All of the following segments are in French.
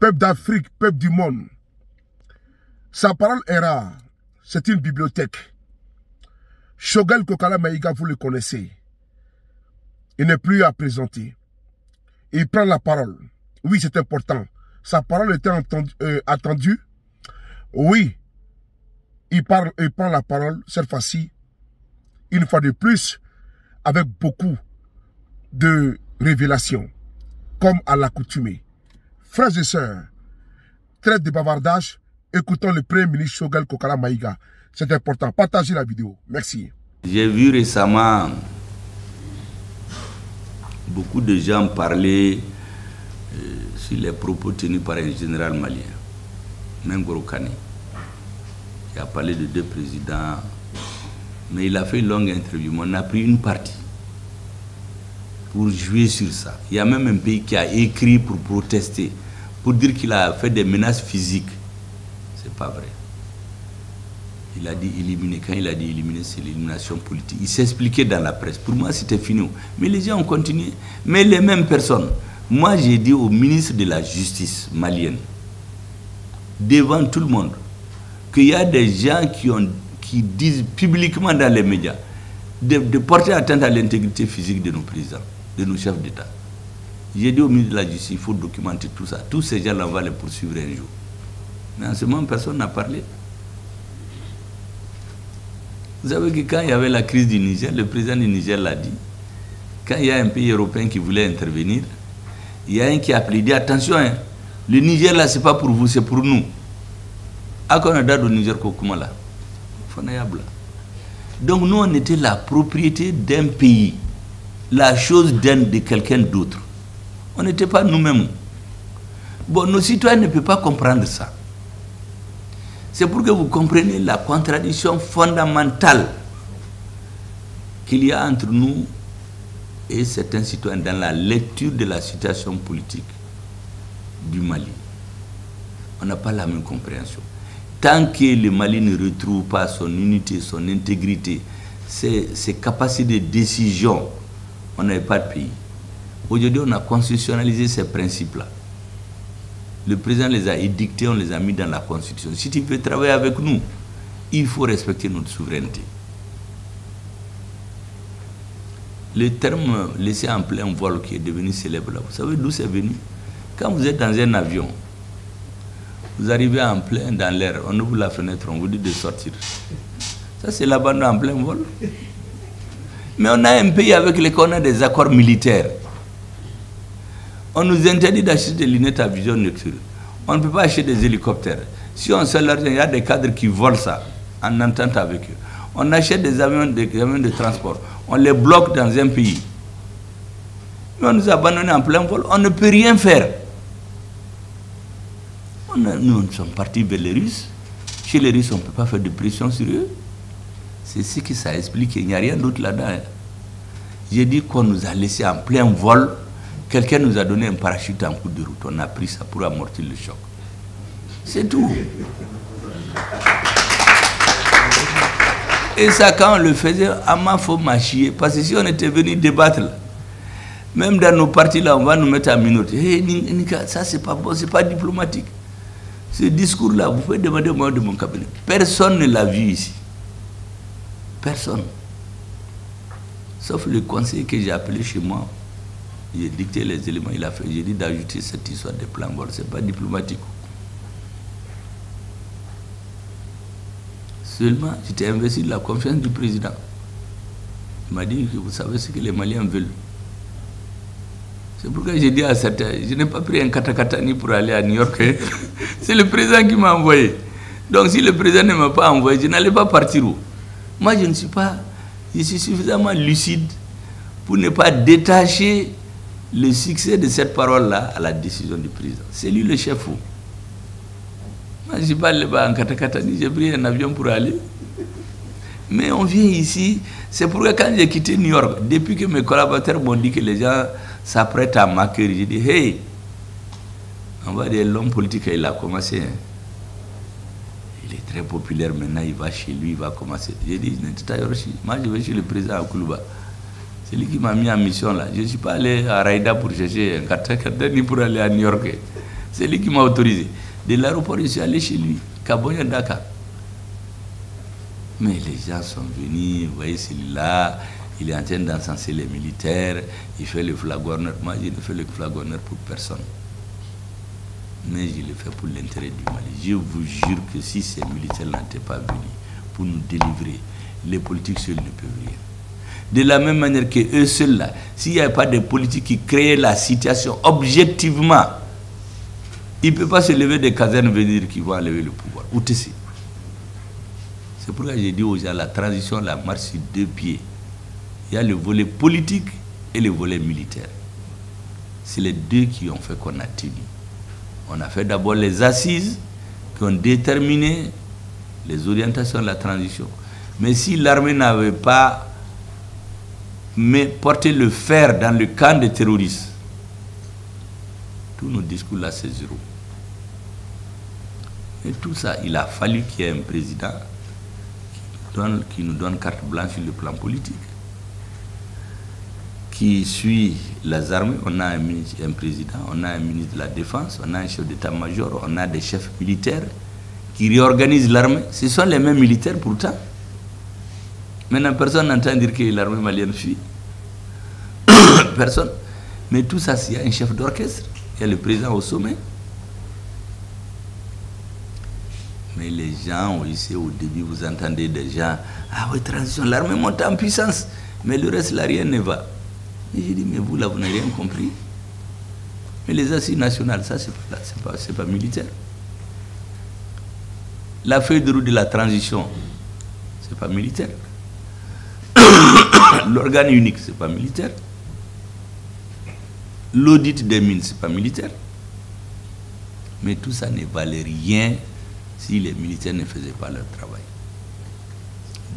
peuple d'Afrique, peuple du monde. Sa parole est rare. C'est une bibliothèque. Choguel Kokala Maïga, vous le connaissez. Il n'est plus à présenter. Il prend la parole. Oui, c'est important. Sa parole était attendue. Oui, il prend la parole cette fois-ci, une fois de plus, avec beaucoup de révélations, comme à l'accoutumée. Frères et sœurs, trêve de bavardage, écoutons le Premier ministre Choguel Kokala Maïga. C'est important. Partagez la vidéo. Merci. J'ai vu récemment beaucoup de gens parler sur les propos tenus par un général malien, Mengoro Kane. Il a parlé de 2 présidents, mais il a fait une longue interview. On a pris une partie pour jouer sur ça. Il y a même un pays qui a écrit pour protester, pour dire qu'il a fait des menaces physiques. C'est pas vrai. Il a dit éliminer. Quand il a dit éliminer, c'est l'élimination politique. Il s'expliquait dans la presse. Pour moi, c'était fini. Mais les gens ont continué. Mais les mêmes personnes. Moi, j'ai dit au ministre de la Justice malienne, devant tout le monde, qu'il y a des gens qui disent publiquement dans les médias de porter atteinte à l'intégrité physique de nos présidents, de nos chefs d'État. J'ai dit au ministre de la Justice, il faut documenter tout ça. Tous ces gens-là, on va les poursuivre un jour. Mais en ce moment, personne n'a parlé. Vous savez que quand il y avait la crise du Niger, le président du Niger l'a dit, quand il y a un pays européen qui voulait intervenir, il y a un qui a appelé, attention, hein, le Niger là, c'est pas pour vous, c'est pour nous. Akonada au Niger Kokumala. Donc nous, on était la propriété d'un pays, la chose de quelqu'un d'autre. On n'était pas nous-mêmes. Bon, nos citoyens ne peuvent pas comprendre ça. C'est pour que vous compreniez la contradiction fondamentale qu'il y a entre nous et certains citoyens dans la lecture de la situation politique du Mali. On n'a pas la même compréhension. Tant que le Mali ne retrouve pas son unité, son intégrité, ses capacités de décision, on n'avait pas de pays. Aujourd'hui, on a constitutionnalisé ces principes-là. Le président les a édictés, on les a mis dans la Constitution. Si tu veux travailler avec nous, il faut respecter notre souveraineté. Le terme laissé en plein vol qui est devenu célèbre là, vous savez d'où c'est venu? Quand vous êtes dans un avion, vous arrivez en plein dans l'air, on ouvre la fenêtre, on vous dit de sortir. Ça c'est l'abandon en plein vol. Mais on a un pays avec lequel on a des accords militaires. On nous interdit d'acheter des lunettes à vision nocturne. On ne peut pas acheter des hélicoptères. Si on sait l'argent, il y a des cadres qui volent ça en entente avec eux. On achète des avions de transport. On les bloque dans un pays. Mais on nous a abandonnés en plein vol. On ne peut rien faire. Nous sommes partis vers les Russes. Chez les Russes, on ne peut pas faire de pression sur eux. C'est ce que ça explique. Il n'y a rien d'autre là-dedans. J'ai dit qu'on nous a laissés en plein vol. Quelqu'un nous a donné un parachute en coup de route. On a pris ça pour amortir le choc. C'est tout. Et ça, quand on le faisait, il faut mâcher. Parce que si on était venu débattre, là, même dans nos partis, là, on va nous mettre à minute. Hey, ça, c'est pas bon, c'est pas diplomatique. Ce discours-là, vous pouvez demander au moment de mon cabinet. Personne ne l'a vu ici. Personne. Sauf le conseiller que j'ai appelé chez moi. J'ai dicté les éléments, il a fait. J'ai dit d'ajouter cette histoire de plan vol. C'est pas diplomatique. Seulement, j'étais investi de la confiance du président. Il m'a dit que vous savez ce que les Maliens veulent. C'est pourquoi j'ai dit à certains, je n'ai pas pris un katakatani pour aller à New York. C'est le président qui m'a envoyé. Donc si le président ne m'a pas envoyé, je n'allais pas partir où. Moi, je suis suffisamment lucide pour ne pas détacher le succès de cette parole-là à la décision du président. C'est lui le chef. Moi, je ne suis pas allé en katakatani, j'ai pris un avion pour aller. Mais on vient ici, c'est pourquoi quand j'ai quitté New York, depuis que mes collaborateurs m'ont dit que les gens s'apprêtent à m'accueillir, j'ai dit, hey, on va dire l'homme politique, il a commencé. Hein. Il est très populaire maintenant, il va chez lui, il va commencer. J'ai dit, moi je vais chez le président à Koulouba. C'est lui qui m'a mis en mission là. Je ne suis pas allé à Raïda pour chercher un katakata ni pour aller à New York. C'est lui qui m'a autorisé. De l'aéroport, je suis allé chez lui, Kaboya Dakar. Mais les gens sont venus, vous voyez celui-là, il est en train d'encenser les militaires, il fait le flag honneur. Moi, je ne fais le flag honneur pour personne. Mais je le fais pour l'intérêt du Mali. Je vous jure que si ces militaires n'étaient pas venus pour nous délivrer, les politiques seuls ne peuvent rien. De la même manière que eux seuls là, s'il n'y avait pas de politique qui créait la situation objectivement, il ne peut pas se lever des casernes et venir qu'ils vont enlever le pouvoir. Où tu sais? C'est pourquoi j'ai dit aux gens, la transition, la marche sur deux pieds. Il y a le volet politique et le volet militaire. C'est les deux qui ont fait qu'on a tenu. On a fait d'abord les assises qui ont déterminé les orientations de la transition. Mais si l'armée n'avait pas porté le fer dans le camp des terroristes, tous nos discours là, c'est zéro. Et tout ça, il a fallu qu'il y ait un président qui nous donne carte blanche sur le plan politique, qui suit les armées. On a un président, on a un ministre de la Défense, on a un chef d'état-major, on a des chefs militaires qui réorganisent l'armée. Ce sont les mêmes militaires pourtant. Maintenant, personne n'entend dire que l'armée malienne fuit. Personne. Mais tout ça, il y a un chef d'orchestre, il y a le président au sommet. Mais les gens, ici au début, vous entendez des gens, ah oui, transition, l'armée monte en puissance, mais le reste là, rien ne va. Et j'ai dit, mais vous là, vous n'avez rien compris. Mais les assises nationales, ça, c'est pas militaire. La feuille de route de la transition, c'est pas militaire. L'organe unique, c'est pas militaire. L'audit des mines, c'est pas militaire. Mais tout ça ne valait rien si les militaires ne faisaient pas leur travail.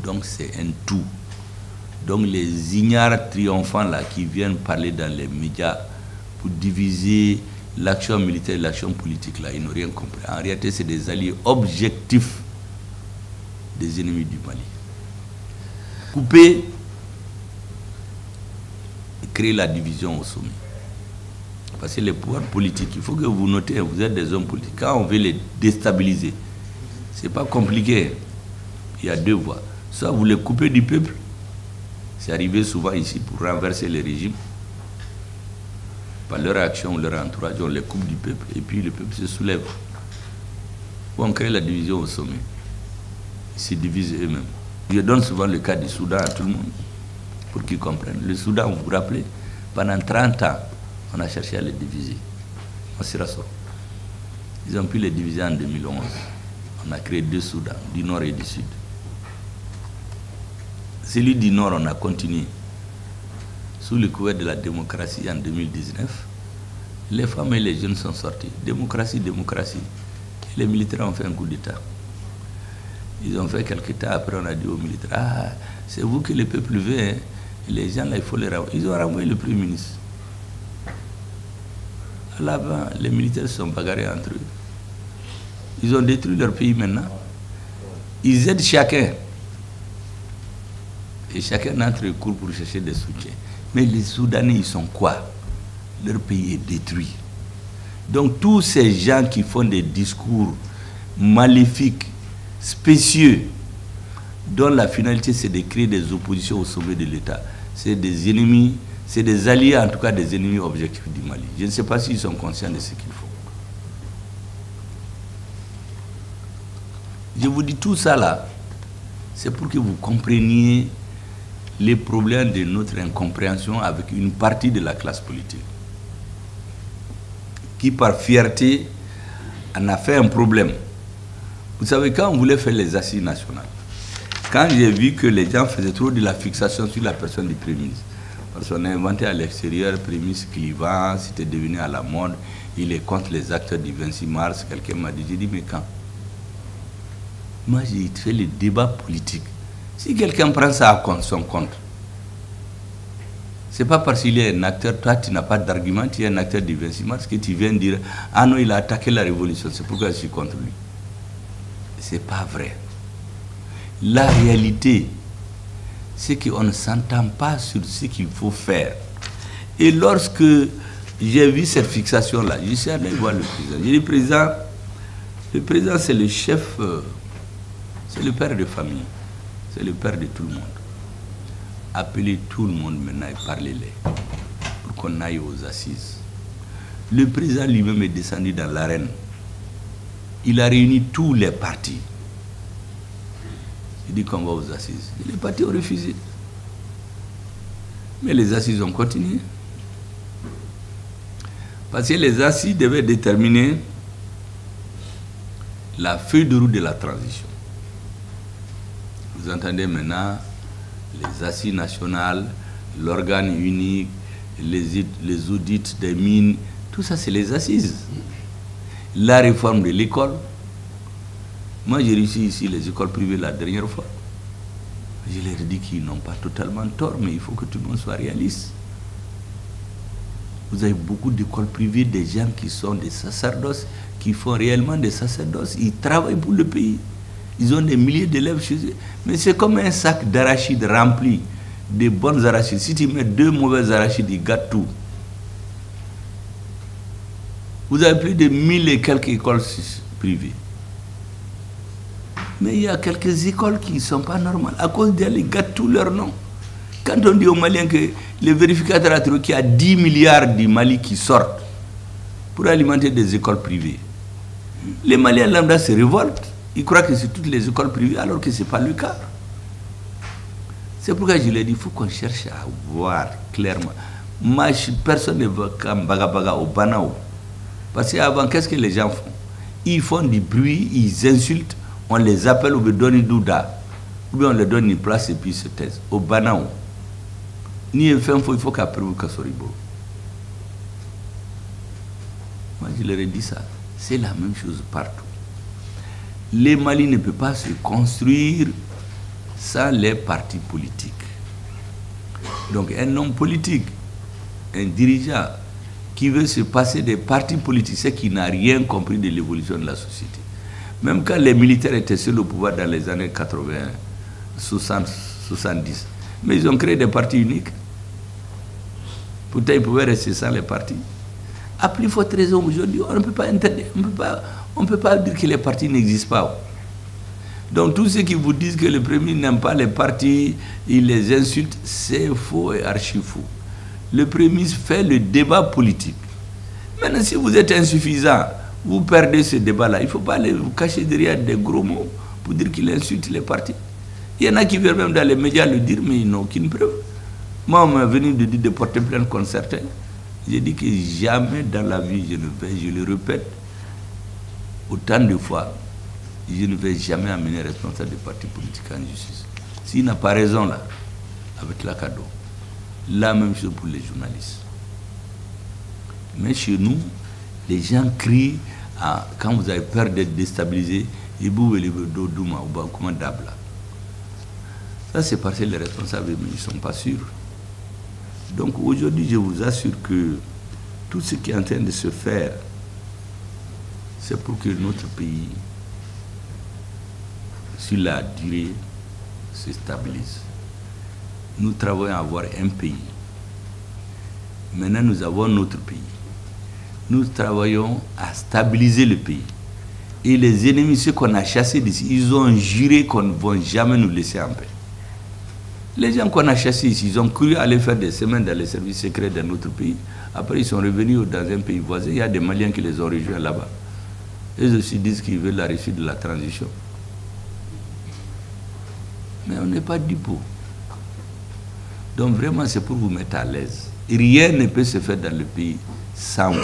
Donc c'est un tout. Donc les ignares triomphants là qui viennent parler dans les médias pour diviser l'action militaire et l'action politique là, ils n'ont rien compris. En réalité, c'est des alliés objectifs des ennemis du Mali. Couper et créer la division au sommet. Parce que les pouvoirs politiques, il faut que vous notez, vous êtes des hommes politiques. Quand on veut les déstabiliser, c'est pas compliqué. Il y a deux voies. Soit vous les coupez du peuple, c'est arrivé souvent ici pour renverser les régimes. Par leur action, leur entourage, on les coupe du peuple et puis le peuple se soulève. Ou on crée la division au sommet. Ils se divisent eux-mêmes. Je donne souvent le cas du Soudan à tout le monde pour qu'ils comprennent. Le Soudan, vous vous rappelez, pendant 30 ans, on a cherché à les diviser. On s'y rassure. Ils ont pu les diviser en 2011. On a créé deux Soudans, du Nord et du Sud. Celui du Nord, on a continué. Sous le couvert de la démocratie en 2019, les femmes et les jeunes sont sortis. Démocratie, démocratie. Et les militaires ont fait un coup d'État. Ils ont fait quelques temps, après on a dit aux militaires, ah, c'est vous que le peuple veut, hein. Les gens là, il faut les renvoyer. Ils ont renvoyé le Premier ministre. Là-bas, les militaires se sont bagarrés entre eux. Ils ont détruit leur pays maintenant. Ils aident chacun. Et chacun entre eux court pour chercher des soutiens. Mais les Soudanais, ils sont quoi? Leur pays est détruit. Donc tous ces gens qui font des discours maléfiques, spécieux, dont la finalité c'est de créer des oppositions au sommet de l'État, c'est des ennemis, c'est des alliés, en tout cas des ennemis objectifs du Mali. Je ne sais pas s'ils sont conscients de ce qu'ils font. Je vous dis tout ça là, c'est pour que vous compreniez les problèmes de notre incompréhension avec une partie de la classe politique, qui par fierté en a fait un problème. Vous savez, quand on voulait faire les assises nationales, quand j'ai vu que les gens faisaient trop de la fixation sur la personne du Premier ministre, parce qu'on a inventé à l'extérieur, Premier ministre clivant, c'était devenu à la mode, il est contre les acteurs du 26 mars, quelqu'un m'a dit, j'ai dit, mais quand? Moi, j'ai fait le débat politique. Si quelqu'un prend ça à son compte, c'est pas parce qu'il est un acteur, toi tu n'as pas d'argument, tu es un acteur du 26 mars, que tu viens dire, ah non, il a attaqué la révolution, c'est pourquoi je suis contre lui. C'est pas vrai. La réalité, c'est qu'on ne s'entend pas sur ce qu'il faut faire. Et lorsque j'ai vu cette fixation-là. Je suis allé voir le président. J'ai dit, le président c'est le chef, c'est le père de famille, c'est le père de tout le monde. Appelez tout le monde maintenant et parlez-les pour qu'on aille aux assises. Le président lui-même est descendu dans l'arène. Il a réuni tous les partis. Il dit qu'on va aux assises. Et les partis ont refusé. Mais les assises ont continué. Parce que les assises devaient déterminer la feuille de route de la transition. Vous entendez maintenant les assises nationales, l'organe unique, les audits des mines, tout ça c'est les assises. La réforme de l'école. Moi j'ai réussi ici les écoles privées la dernière fois. Je leur ai dit qu'ils n'ont pas totalement tort, mais il faut que tout le monde soit réaliste. Vous avez beaucoup d'écoles privées, des gens qui sont des sacerdoces, qui font réellement des sacerdoces. Ils travaillent pour le pays. Ils ont des milliers d'élèves chez eux. Mais c'est comme un sac d'arachides rempli de bonnes arachides. Si tu mets 2 mauvaises arachides, ils gâtent tout. Vous avez plus de 1000 et quelques écoles privées. Mais il y a quelques écoles qui ne sont pas normales. À cause d'elles, ils gâtent tout leur nom. Quand on dit aux Maliens que les vérificateurs a trouvé qu'il y a 10 milliards du Mali qui sortent pour alimenter des écoles privées, les Maliens lambda se révoltent. Ils croient que c'est toutes les écoles privées alors que ce n'est pas le cas. C'est pourquoi je leur dis, il faut qu'on cherche à voir clairement. Personne ne veut qu'un bagabaga au banao. Parce qu'avant, qu'est-ce que les gens font? Ils font du bruit, ils insultent, on les appelle, on leur donne une douda, ou bien on leur donne une place et puis ils se taisent. Au banao. Ni un fin il faut qu'après vous cassoribo. Moi je leur ai dit ça. C'est la même chose partout. Les Mali ne peuvent pas se construire sans les partis politiques. Donc un homme politique, un dirigeant qui veut se passer des partis politiques, c'est qui n'a rien compris de l'évolution de la société. Même quand les militaires étaient sur le pouvoir dans les années 80, 60, 70, mais ils ont créé des partis uniques. Pourtant, ils pouvaient rester sans les partis. À plus forte raison, aujourd'hui, on ne peut pas interdire, on ne peut pas dire que les partis n'existent pas. Donc, tous ceux qui vous disent que le Premier n'aime pas les partis, il les insulte, c'est faux et archi faux. Le Premier fait le débat politique. Maintenant, si vous êtes insuffisant, vous perdez ce débat-là. Il ne faut pas vous cacher derrière des gros mots pour dire qu'il insulte les partis. Il y en a qui veulent même dans les médias le dire, mais ils n'ont aucune preuve. Moi, on m'a venu de dire de porter plainte contre certains. J'ai dit que jamais dans la vie, je le répète autant de fois, je ne vais jamais amener un responsable des partis politiques en justice. S'il n'a pas raison là, avec la cadeau, la même chose pour les journalistes. Mais chez nous, les gens crient quand vous avez peur d'être déstabilisé, et vous le dodouma ou commandable. Ça, c'est parce que les responsables, mais ils ne sont pas sûrs. Donc aujourd'hui, je vous assure que tout ce qui est en train de se faire, c'est pour que notre pays, sur la durée, se stabilise. Nous travaillons à avoir un pays. Maintenant, nous avons notre pays. Nous travaillons à stabiliser le pays. Et les ennemis, ceux qu'on a chassés d'ici, ils ont juré qu'on ne va jamais nous laisser en paix. Les gens qu'on a chassés ici, ils ont cru aller faire des semaines dans les services secrets de notre pays. Après, ils sont revenus dans un pays voisin. Il y a des Maliens qui les ont rejoints là-bas. Ils aussi disent qu'ils veulent la réussite de la transition. Mais on n'est pas dupes. Donc vraiment, c'est pour vous mettre à l'aise. Rien ne peut se faire dans le pays sans vous.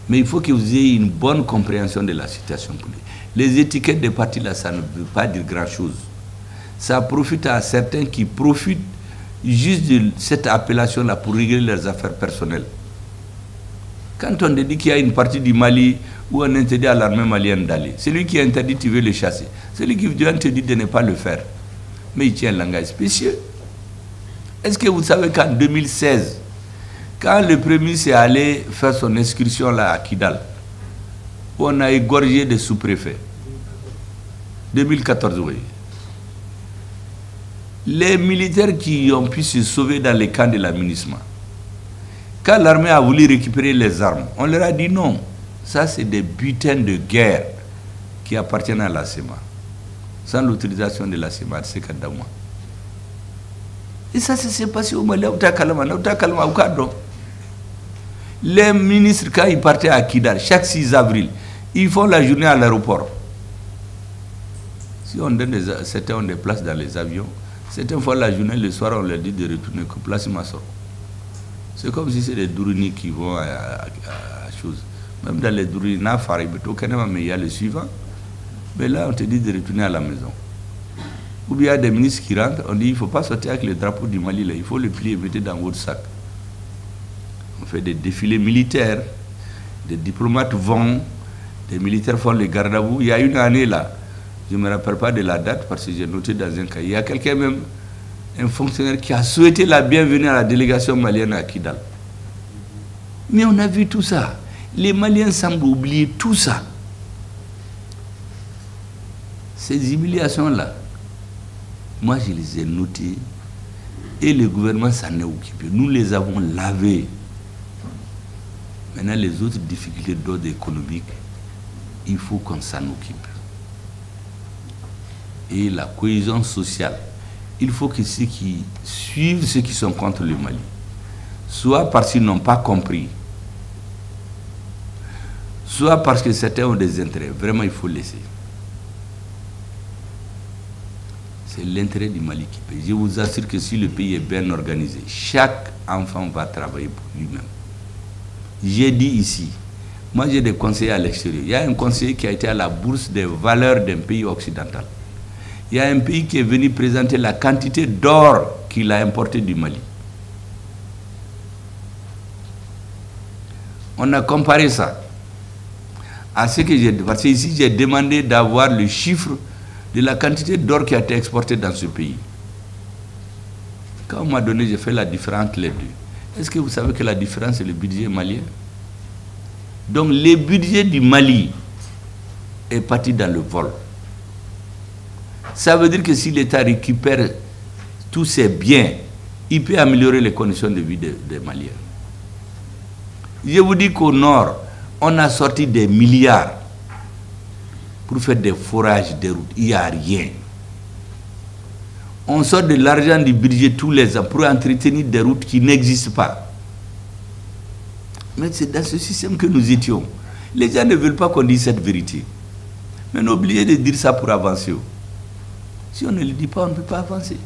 Mais il faut que vous ayez une bonne compréhension de la situation politique. Les étiquettes des partis là, ça ne veut pas dire grand-chose. Ça profite à certains qui profitent juste de cette appellation-là pour régler leurs affaires personnelles. Quand on dit qu'il y a une partie du Mali où on interdit à l'armée malienne d'aller, celui qui interdit, tu veux le chasser. Celui qui vient te dire de ne pas le faire. Mais il tient un langage spécieux. Est-ce que vous savez qu'en 2016, quand le Premier s'est allé faire son excursion là à Kidal, où on a égorgé des sous-préfets, 2014, oui. Les militaires qui ont pu se sauver dans les camps de l'aménagement, Quand l'armée a voulu récupérer les armes, on leur a dit non. Ça, c'est des butins de guerre qui appartiennent à la CEMA. Sans l'autorisation de la CEMA, c'est Kaddamoua. Et ça s'est passé au Mali. Les ministres, quand ils partaient à Kidal, chaque 6 avril, ils font la journée à l'aéroport. Si on donne certains ont des places dans les avions, certaines fois la journée, le soir, on leur dit de retourner que place Massoro. C'est comme si c'est des Dourini qui vont à chose. Même dans les Dourini, il y a le suivant. Mais là, on te dit de retourner à la maison. Ou bien il y a des ministres qui rentrent, on dit il ne faut pas sortir avec le drapeau du Mali, là, il faut le plier et mettre dans votre sac. On fait des défilés militaires, des diplomates vont, des militaires font les garde à vous. Il y a une année là, je ne me rappelle pas de la date parce que j'ai noté dans un cahier, il y a quelqu'un même, un fonctionnaire qui a souhaité la bienvenue à la délégation malienne à Kidal. Mais on a vu tout ça. Les Maliens semblent oublier tout ça. Ces humiliations-là, moi je les ai notées et le gouvernement s'en est occupé. Nous les avons lavés. Maintenant, les autres difficultés d'ordre économique, il faut qu'on s'en occupe. Et la cohésion sociale, il faut que ceux qui suivent ceux qui sont contre le Mali, soit parce qu'ils n'ont pas compris, soit parce que certains ont des intérêts. Vraiment, il faut laisser. C'est l'intérêt du Mali qui paye. Je vous assure que si le pays est bien organisé, chaque enfant va travailler pour lui-même. J'ai dit ici, moi j'ai des conseillers à l'extérieur. Il y a un conseiller qui a été à la bourse des valeurs d'un pays occidental. Il y a un pays qui est venu présenter la quantité d'or qu'il a importé du Mali. On a comparé ça à ce que j'ai... Parce que ici j'ai demandé d'avoir le chiffre de la quantité d'or qui a été exportée dans ce pays. Quand on m'a donné, j'ai fait la différence entre les deux. Est-ce que vous savez que la différence, c'est le budget malien? Donc, le budget du Mali est parti dans le vol. Ça veut dire que si l'État récupère tous ses biens, il peut améliorer les conditions de vie des Maliens. Je vous dis qu'au nord, on a sorti des milliards pour faire des forages, des routes. Il n'y a rien. On sort de l'argent du budget tous les ans pour entretenir des routes qui n'existent pas. Mais c'est dans ce système que nous étions. Les gens ne veulent pas qu'on dise cette vérité. Mais n'oubliez de dire ça pour avancer. Si on ne le dit pas, on ne peut pas avancer.